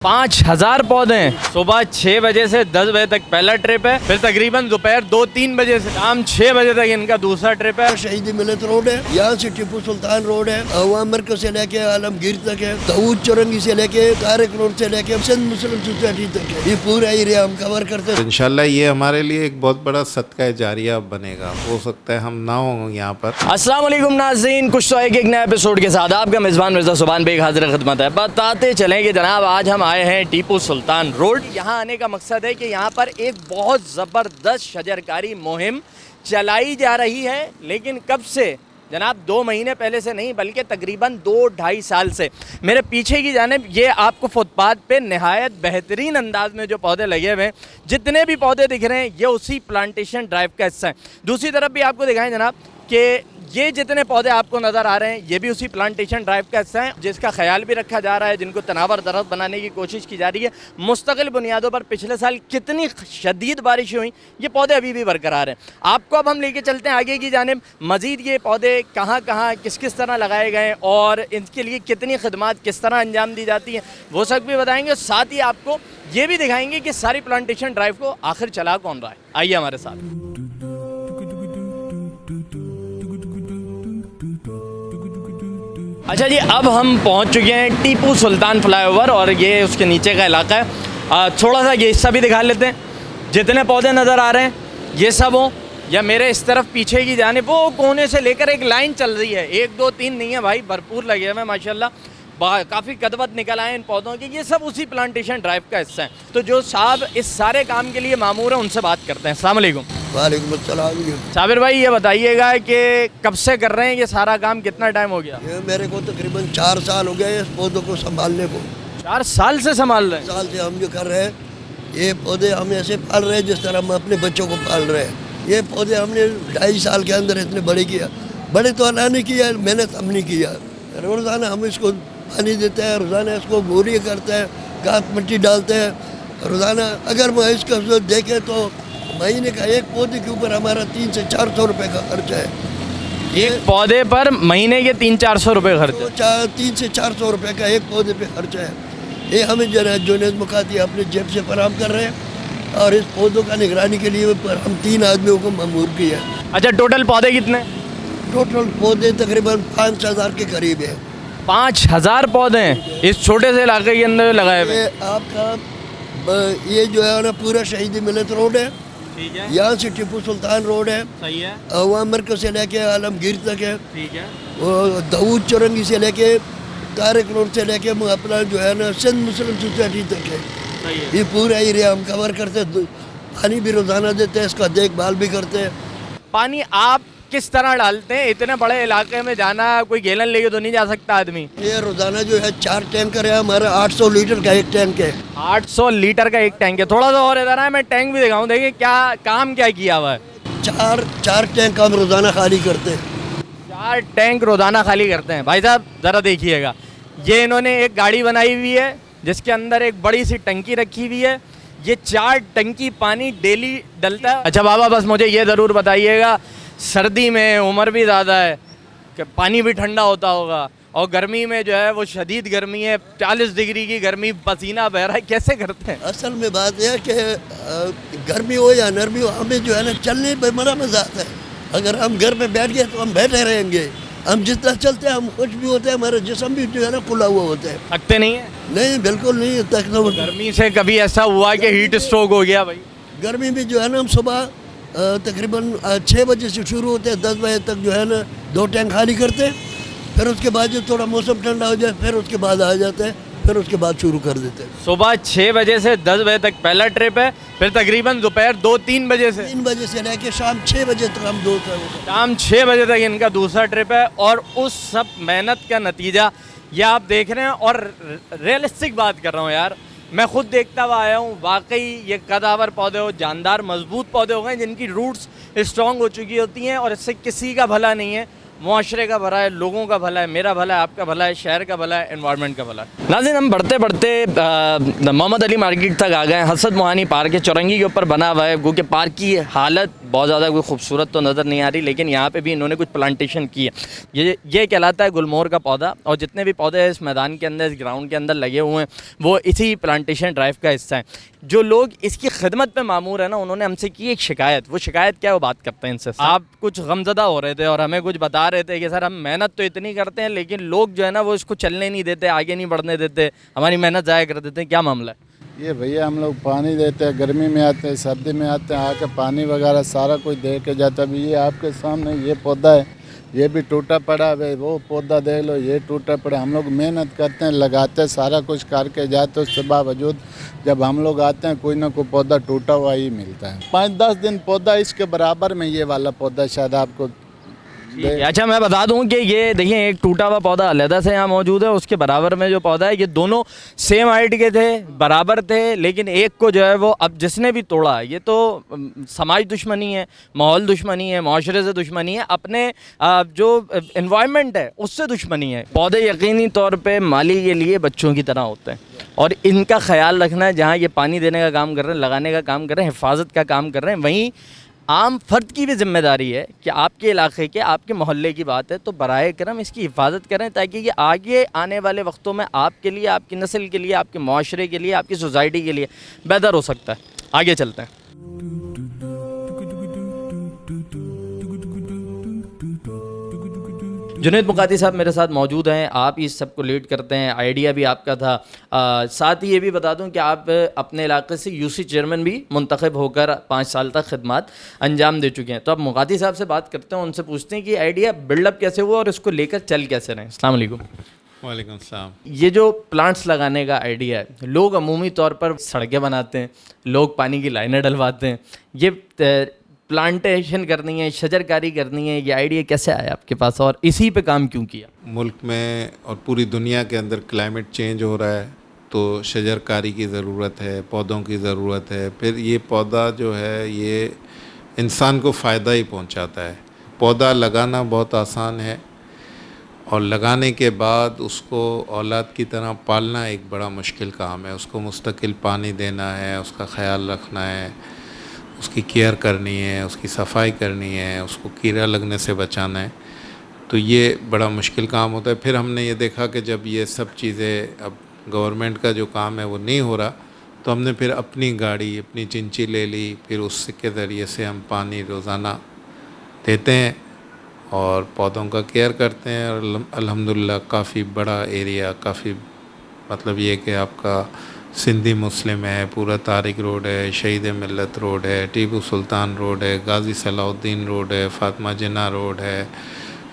5000 पौधे हैं। सुबह 6 बजे से 10 बजे तक पहला ट्रिप है, फिर तकरीबन दोपहर 2-3 बजे से शाम 6 बजे तक इनका दूसरा ट्रिप है। शहीद मिलत रोड है, यहाँ से टिप्पू सुल्तान रोड है, अवाम मरकज से लेके आलमगीर तक है, दाऊद चौरंगी से लेके तारिक रोड से लेके सिंध मुस्लिम सोसाइटी तक है। ये पूरा एरिया हम कवर करते हैं। इंशाल्लाह ये हमारे लिए एक बहुत बड़ा सदका जारिया बनेगा। हो सकता है हम ना हो यहाँ पर। अस्सलाम वालेकुम नाज़रीन, कुछ तो एक नए एपिसोड के साथ आपका मेज़बान मिर्ज़ा सुभान बेग हाजिर खिदमत है। बताते चलें कि जनाब आज हम आए हैं टीपू सुल्तान रोड। यहाँ आने का मकसद है कि यहाँ पर एक बहुत ज़बरदस्त शजरकारी मुहिम चलाई जा रही है, लेकिन कब से जनाब 2 महीने पहले से नहीं बल्कि तकरीबन 2-2.5 साल से। मेरे पीछे की जानिब ये आपको फुटपाथ पे नहायत बेहतरीन अंदाज में जो पौधे लगे हुए हैं, जितने भी पौधे दिख रहे हैं ये उसी प्लांटेशन ड्राइव का हिस्सा है। दूसरी तरफ भी आपको दिखाएं जनाब कि ये जितने पौधे आपको नज़र आ रहे हैं ये भी उसी प्लांटेशन ड्राइव का हिस्सा है, जिसका ख्याल भी रखा जा रहा है, जिनको तनावर दरख्त बनाने की कोशिश की जा रही है मुस्तकिल बुनियादों पर। पिछले साल कितनी शदीद बारिश हुई, ये पौधे अभी भी बरकरार हैं। आपको अब हम लेके चलते हैं आगे की जानिब, मज़ीद ये पौधे कहाँ कहाँ किस किस तरह लगाए गए और इनके लिए कितनी खदमात किस तरह अंजाम दी जाती हैं वो सब भी बताएँगे। साथ ही आपको ये भी दिखाएँगे कि सारी प्लांटेशन ड्राइव को आखिर चला कौन रहा है। आइए हमारे साथ। अच्छा जी, अब हम पहुंच चुके हैं टीपू सुल्तान फ्लाईओवर और ये उसके नीचे का इलाका है। थोड़ा सा ये हिस्सा भी दिखा लेते हैं। जितने पौधे नज़र आ रहे हैं ये सब हो या मेरे इस तरफ पीछे की जानिब वो कोने से लेकर एक लाइन चल रही है, 1 2 3 नहीं है भाई, भरपूर लगे हुए हैं माशाल्लाह। काफ़ी कदवत निकल आए इन पौधों के, ये सब उसी प्लांटेशन ड्राइव का हिस्सा है। तो जो साहब इस सारे काम के लिए मामूर हैं उनसे बात करते हैं। अस्सलाम वालेकुम। वालेकुम अस्सलाम। साबिर भाई ये बताइएगा कि कब से कर रहे हैं ये सारा काम, कितना टाइम हो गया? ये मेरे को तकरीबन 4 साल हो गए इस पौधों को संभालने को। 4 साल से संभाल रहे हैं? साल से हम जो कर रहे हैं, ये पौधे हम ऐसे पाल रहे हैं जिस तरह हम अपने बच्चों को पाल रहे हैं। ये पौधे हमने 2.5 साल के अंदर इतने बड़े किया। बड़े तो अल्लाह ने किया, मेहनत हमने किया। रोज़ाना हम इसको पानी देते हैं, रोज़ाना इसको गोरी करते हैं, घास मिट्टी डालते हैं रोज़ाना। अगर मैं इसका देखें तो महीने का एक पौधे के ऊपर हमारा 300 से 400 रुपये का खर्चा है। एक पौधे पर महीने के 300-400 रुपये खर्च? 300 से 400 रुपये का एक पौधे पे खर्चा है। ये हमें जुनैद मुकाती अपने जेब से फराहम कर रहे हैं और इस पौधों का निगरानी के लिए हम 3 आदमियों को ममूर किया है। अच्छा, टोटल पौधे कितने? टोटल पौधे तकरीबन 5000 के करीब है। 5000 पौधे हैं इस छोटे से इलाके के अंदर लगाए हुए? आपका ये जो है ना पूरा शहीद मिलत रोड है, ठीक है। यहाँ से टिप्पू सुल्तान रोड है, सही है। अवाम मरकज से लेके आलमगीर तक है, ठीक है। वो दाऊद चौरंगी से लेके तारिक रोड से लेके अपना जो है ना सिंध मुस्लिम सोसाइटी तक है। सही है। ये पूरा एरिया हम कवर करते हैं। पानी भी रोज़ाना देते हैं, इसका देखभाल भी करते हैं। पानी आप किस तरह डालते हैं? इतने बड़े इलाके में जाना कोई गैलन लेके तो नहीं जा सकता आदमी? ये रोज़ाना जो है 4 टैंकर है हमारा, 800 लीटर का एक टैंक है। 800 लीटर का एक टैंक है। थोड़ा सा और इधर है, मैं टैंक भी दिखाऊं, देखिए क्या काम क्या किया हुआ है। 4 टैंक हम रोज़ाना खाली करते हैं। 4 टैंक रोज़ाना खाली करते हैं। भाई साहब ज़रा देखिएगा, ये इन्होंने एक गाड़ी बनाई हुई है जिसके अंदर एक बड़ी सी टंकी रखी हुई है। ये 4 टंकी पानी डेली डलता है। अच्छा बाबा, बस मुझे ये ज़रूर बताइएगा, सर्दी में उम्र भी ज़्यादा है कि पानी भी ठंडा होता होगा और गर्मी में जो है वो शदीद गर्मी है, 40 डिग्री की गर्मी, पसीना बह रहा है, कैसे करते हैं? असल में बात यह है कि गर्मी हो या नरमी हो, हमें जो है ना चलने में बड़ा मज़ा आता है। अगर हम घर में बैठ गए तो हम बैठे रहेंगे। हम जितना चलते हैं हम खुश भी होते हैं, हमारा जिस्म भी जो है ना खुला हुआ होता है। थकते नहीं है? नहीं, बिल्कुल नहीं थकना। गर्मी से कभी ऐसा हुआ कि हीट स्ट्रोक हो गया? भाई गर्मी में जो है ना हम सुबह तकरीबन 6 बजे से शुरू होते हैं, 10 बजे तक जो है ना 2 टैंक खाली करते हैं। फिर उसके बाद जब थोड़ा मौसम ठंडा हो जाए फिर उसके बाद आ जाते हैं, फिर उसके बाद शुरू कर देते हैं। सुबह 6 बजे से 10 बजे तक पहला ट्रिप है, फिर तकरीबन दोपहर 2-3 बजे से 3 बजे से लेके शाम 6 बजे तक हम शाम 6 बजे तक इनका दूसरा ट्रिप है। और उस सब मेहनत का नतीजा ये आप देख रहे हैं। और रियलिस्टिक बात कर रहा हूँ यार, मैं खुद देखता हुआ आया हूँ, वाकई ये कदावर पौधे हो, जानदार मजबूत पौधे हो गए जिनकी रूट्स स्ट्रॉन्ग हो चुकी होती हैं और इससे किसी का भला नहीं है, मुआशरे का भला है, लोगों का भला है, मेरा भला है, आपका भला है, शहर का भला है, एनवायरनमेंट का भला है। नाज़रीन, हम बढ़ते बढ़ते मोहम्मद अली मार्केट तक आ गए। हसद मोहानी पार्क है, चौरंगी के ऊपर बना हुआ है, गो कि पार्क की हालत بہت زیادہ کوئی خوبصورت تو نظر نہیں آ رہی, لیکن یہاں پہ بھی انہوں نے کچھ پلانٹیشن کی ہے. یہ کہلاتا ہے گلمور کا پودا, اور جتنے بھی پودے اس میدان کے اندر, اس گراؤنڈ کے اندر لگے ہوئے ہیں وہ اسی پلانٹیشن ڈرائیو کا حصہ ہیں. جو لوگ اس کی خدمت پہ مامور ہیں نا, انہوں نے ہم سے کی ایک شکایت. وہ شکایت کیا ہے وہ بات کرتے ہیں ان سے. آپ کچھ غمزدہ ہو رہے تھے اور ہمیں کچھ بتا رہے تھے کہ سر ہم محنت تو اتنی کرتے ہیں لیکن لوگ جو ہے نا وہ اس کو چلنے نہیں دیتے, آگے نہیں بڑھنے دیتے, ہماری محنت ضائع کر دیتے ہیں. کیا معاملہ ہے؟ یہ بھیا ہم لوگ پانی دیتے ہیں, گرمی میں آتے ہیں, سردی میں آتے ہیں, آ کے پانی وغیرہ سارا کچھ دے کے جاتا ہے. ابھی یہ آپ کے سامنے یہ پودا ہے, یہ بھی ٹوٹا پڑا ہے. وہ پودا دیکھ لو, یہ ٹوٹا پڑا. ہم لوگ محنت کرتے ہیں, لگاتے ہیں, سارا کچھ کر کے جاتے ہیں. اس کے باوجود جب ہم لوگ آتے ہیں کوئی نہ کوئی پودا ٹوٹا ہوا ہی ملتا ہے. 5-10 دن پودا اس کے برابر میں یہ والا پودا شاید آپ کو. اچھا میں بتا دوں کہ یہ دیکھیں ایک ٹوٹا ہوا پودا علیحدہ سے یہاں موجود ہے, اس کے برابر میں جو پودا ہے یہ دونوں سیم ہائٹ کے تھے, برابر تھے, لیکن ایک کو جو ہے وہ اب جس نے بھی توڑا, یہ تو سماج دشمنی ہے, ماحول دشمنی ہے, معاشرے سے دشمنی ہے, اپنے جو انوائرمنٹ ہے اس سے دشمنی ہے. پودے یقینی طور پہ مالی کے لیے بچوں کی طرح ہوتے ہیں اور ان کا خیال رکھنا ہے. جہاں یہ پانی دینے کا کام کر رہے ہیں, لگانے کا کام کر رہے ہیں, حفاظت کا کام کر رہے ہیں, وہیں عام فرد کی بھی ذمہ داری ہے کہ آپ کے علاقے کے, آپ کے محلے کی بات ہے تو براہ کرم اس کی حفاظت کریں تاکہ یہ آگے آنے والے وقتوں میں آپ کے لیے, آپ کی نسل کے لیے, آپ کے معاشرے کے لیے, آپ کی سوسائٹی کے لیے بہتر ہو سکتا ہے. آگے چلتے ہیں. جنید مقاتی صاحب میرے ساتھ موجود ہیں, آپ اس سب کو لیڈ کرتے ہیں, آئیڈیا بھی آپ کا تھا. ساتھ ہی یہ بھی بتا دوں کہ آپ اپنے علاقے سے یو سی چیئرمین بھی منتخب ہو کر 5 سال تک خدمات انجام دے چکے ہیں. تو اب مقاتی صاحب سے بات کرتے ہیں, ان سے پوچھتے ہیں کہ آئیڈیا بلڈ اپ کیسے ہوا اور اس کو لے کر چل کیسے رہے. السلام علیکم. وعلیکم السلام. یہ جو پلانٹس لگانے کا آئیڈیا ہے, لوگ عمومی طور پر سڑکیں بناتے ہیں, لوگ پانی کی لائنیں ڈلواتے ہیں, یہ پلانٹیشن کرنی ہے, شجر کاری کرنی ہے, یہ آئیڈیا کیسے آیا آپ کے پاس اور اسی پہ کام کیوں کیا؟ ملک میں اور پوری دنیا کے اندر کلائمیٹ چینج ہو رہا ہے تو شجر کاری کی ضرورت ہے, پودوں کی ضرورت ہے. پھر یہ پودا جو ہے یہ انسان کو فائدہ ہی پہنچاتا ہے. پودا لگانا بہت آسان ہے اور لگانے کے بعد اس کو اولاد کی طرح پالنا ایک بڑا مشکل کام ہے. اس کو مستقل پانی دینا ہے, اس کا خیال رکھنا ہے, اس کی کیئر کرنی ہے, اس کی صفائی کرنی ہے, اس کو کیڑا لگنے سے بچانا ہے. تو یہ بڑا مشکل کام ہوتا ہے. پھر ہم نے یہ دیکھا کہ جب یہ سب چیزیں اب گورنمنٹ کا جو کام ہے وہ نہیں ہو رہا تو ہم نے پھر اپنی گاڑی, اپنی چنچی لے لی. پھر اس کے ذریعے سے ہم پانی روزانہ دیتے ہیں اور پودوں کا کیئر کرتے ہیں. اور الحمدللہ کافی بڑا ایریا, کافی مطلب یہ کہ آپ کا سندھی مسلم ہے, پورا طارق روڈ ہے, شہید ملت روڈ ہے, ٹیپو سلطان روڈ ہے, غازی صلاح الدین روڈ ہے, فاطمہ جناح روڈ ہے,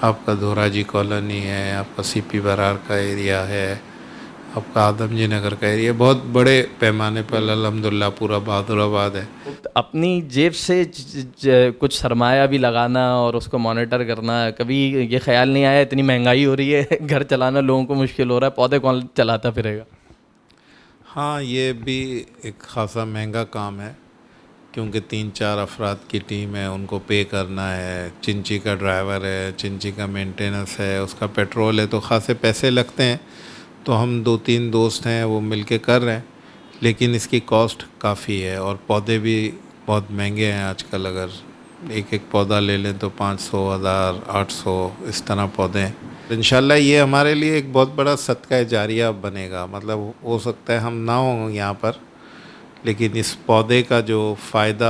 آپ کا دھوراجی کالونی ہے, آپ کا سی پی برار کا ایریا ہے, آپ کا آدم جی نگر کا ایریا. بہت بڑے پیمانے پر الحمدللہ پورا بہادر آباد ہے. اپنی جیب سے کچھ سرمایہ بھی لگانا اور اس کو مانیٹر کرنا, کبھی یہ خیال نہیں آیا اتنی مہنگائی ہو رہی ہے, گھر چلانا لوگوں کو مشکل ہو رہا ہے, پودے کون چلاتا پھرے گا؟ ہاں یہ بھی ایک خاصا مہنگا کام ہے کیونکہ 3-4 افراد کی ٹیم ہے, ان کو پے کرنا ہے, چنچی کا ڈرائیور ہے, چنچی کا مینٹیننس ہے, اس کا پیٹرول ہے, تو خاصے پیسے لگتے ہیں. تو ہم 2-3 دوست ہیں وہ مل کے کر رہے ہیں, لیکن اس کی کاسٹ کافی ہے اور پودے بھی بہت مہنگے ہیں آج کل. اگر ایک پودا لے لیں تو 500, 1000, 800 اس طرح پودے ہیں. انشاءاللہ یہ ہمارے لیے ایک بہت بڑا صدقہ جاریہ بنے گا. مطلب ہو سکتا ہے ہم نہ ہوں یہاں پر, لیکن اس پودے کا جو فائدہ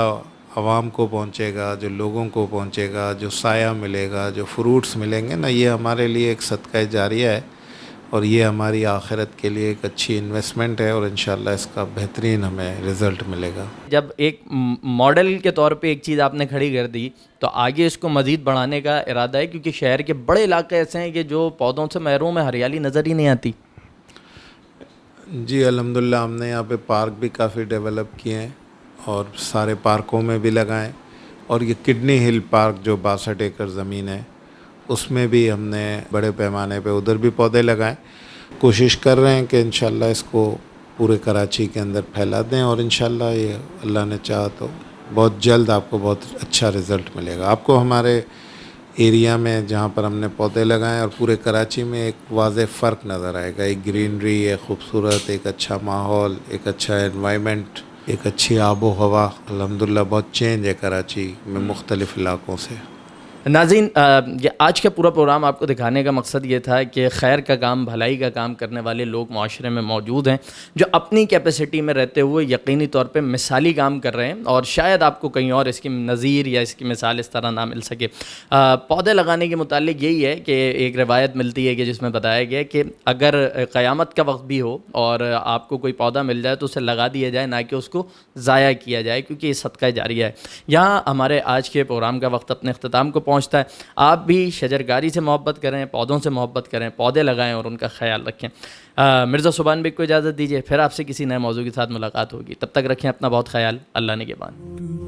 عوام کو پہنچے گا, جو لوگوں کو پہنچے گا, جو سایہ ملے گا, جو فروٹس ملیں گے نا, یہ ہمارے لیے ایک صدقہ جاریہ ہے اور یہ ہماری آخرت کے لیے ایک اچھی انویسٹمنٹ ہے اور انشاءاللہ اس کا بہترین ہمیں رزلٹ ملے گا. جب ایک ماڈل کے طور پہ ایک چیز آپ نے کھڑی کر دی تو آگے اس کو مزید بڑھانے کا ارادہ ہے, کیونکہ شہر کے بڑے علاقے ایسے ہیں کہ جو پودوں سے محروم ہے, ہریالی نظر ہی نہیں آتی. جی الحمدللہ ہم نے یہاں پہ پارک بھی کافی ڈیولپ کیے ہیں اور سارے پارکوں میں بھی لگائیں. اور یہ کڈنی ہل پارک جو 62 ایکڑ زمین ہے اس میں بھی ہم نے بڑے پیمانے پہ ادھر بھی پودے لگائیں. کوشش کر رہے ہیں کہ انشاءاللہ اس کو پورے کراچی کے اندر پھیلا دیں اور انشاءاللہ یہ اللہ نے چاہا تو بہت جلد آپ کو بہت اچھا رزلٹ ملے گا. آپ کو ہمارے ایریا میں جہاں پر ہم نے پودے لگائے اور پورے کراچی میں ایک واضح فرق نظر آئے گا. ایک گرینری, ایک خوبصورت, ایک اچھا ماحول, ایک اچھا انوائرمنٹ एक अच्छी आबो हवा अल्हम्दुलिल्लाह बहुत चेंज है कराची में मुख्तलिफ़ इलाक़ों से। नाज़रीन, ये आज का पूरा प्रोग्राम आपको दिखाने का मकसद ये था कि खैर का काम, भलाई का काम करने वाले लोग माशरे में मौजूद हैं जो अपनी कैपेसिटी में रहते हुए यकीनी तौर पे मिसाली काम कर रहे हैं, और शायद आपको कहीं और इसकी नज़ीर या इसकी मिसाल इस तरह ना मिल सके। पौधे लगाने के मुतालिक यही है कि एक रिवायत मिलती है कि जिसमें बताया गया कि अगर क़यामत का वक्त भी हो और आपको कोई पौधा मिल जाए तो उसे लगा दिया जाए, ना कि उसको ज़ाया किया जाए, क्योंकि ये सदका जारिया है। यहाँ हमारे आज के प्रोग्राम का वक्त अपने अख्ताम को पहुँचता है। आप भी शजरकारी से मोहब्बत करें, पौधों से मोहब्बत करें, पौधे लगाएं और उनका ख्याल रखें। मिर्ज़ा सुभान बेग को इजाज़त दीजिए, फिर आपसे किसी नए मौजू के साथ मुलाकात होगी। तब तक रखें अपना बहुत ख्याल। अल्लाह निगहबान।